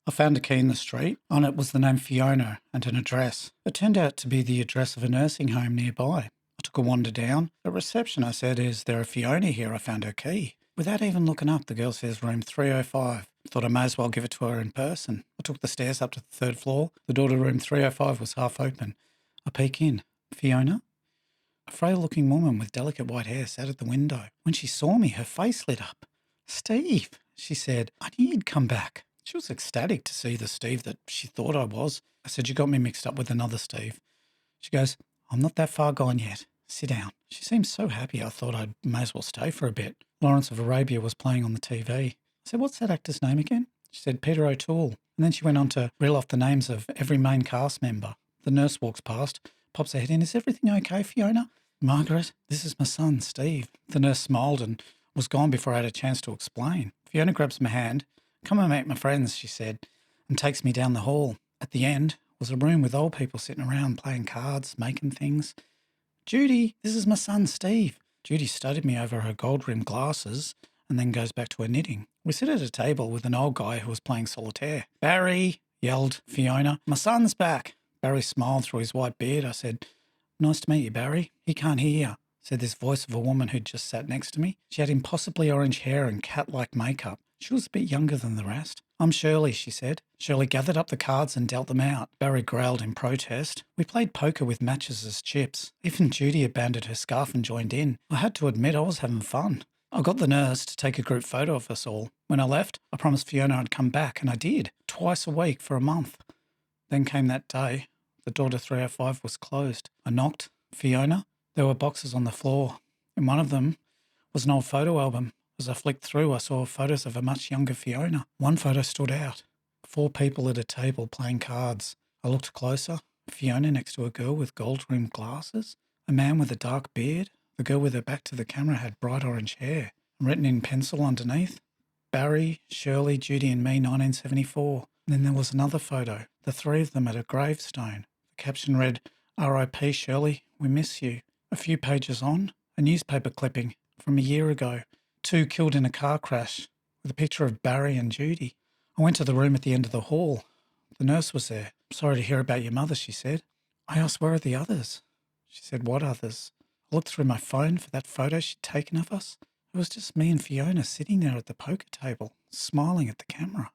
I found a key in the street. On it was the name Fiona and an address. It turned out to be the address of a nursing home nearby. I took a wander down. At reception, I said, "Is there a Fiona here? I found her key." Without even looking up, the girl says room 305. Thought I may as well give it to her in person. I took the stairs up to the third floor. The door to room 305 was half open. I peek in. Fiona? A frail-looking woman with delicate white hair sat at the window. When she saw me, her face lit up. "Steve," she said, "I knew you'd come back." She was ecstatic to see the Steve that she thought I was. I said, "You got me mixed up with another Steve." She goes, "I'm not that far gone yet. Sit down." She seemed so happy I thought I may as well stay for a bit. Lawrence of Arabia was playing on the TV. I said, "What's that actor's name again?" She said, "Peter O'Toole." And then she went on to reel off the names of every main cast member. The nurse walks past, pops her head in. "Is everything okay, Fiona?" "Margaret, this is my son, Steve." The nurse smiled and was gone before I had a chance to explain. Fiona grabs my hand. "Come and meet my friends," she said, and takes me down the hall. At the end was a room with old people sitting around playing cards, making things. "Judy, this is my son, Steve." Judy studied me over her gold-rimmed glasses and then goes back to her knitting. We sit at a table with an old guy who was playing solitaire. "Barry," yelled Fiona, "my son's back." Barry smiled through his white beard. I said, "Nice to meet you, Barry." "He can't hear," said this voice of a woman who'd just sat next to me. She had impossibly orange hair and cat-like makeup. She was a bit younger than the rest. "I'm Shirley," she said. Shirley gathered up the cards and dealt them out. Barry growled in protest. We played poker with matches as chips. Even Judy abandoned her scarf and joined in. I had to admit I was having fun. I got the nurse to take a group photo of us all. When I left, I promised Fiona I'd come back, and I did, twice a week for a month. Then came that day. The door to 305 was closed. I knocked. "Fiona?" There were boxes on the floor. In one of them was an old photo album. As I flicked through, I saw photos of a much younger Fiona. One photo stood out. 4 people at a table playing cards. I looked closer. Fiona next to a girl with gold-rimmed glasses. A man with a dark beard. The girl with her back to the camera had bright orange hair. And written in pencil underneath, "Barry, Shirley, Judy and me, 1974. And then there was another photo. The 3 of them at a gravestone. The caption read, "R.I.P. Shirley, we miss you." A few pages on, a newspaper clipping from a year ago. 2 killed in a car crash, with a picture of Barry and Judy. I went to the room at the end of the hall. The nurse was there. "Sorry to hear about your mother," she said. I asked, "Where are the others?" She said, "What others?" I looked through my phone for that photo she'd taken of us. It was just me and Fiona sitting there at the poker table, smiling at the camera.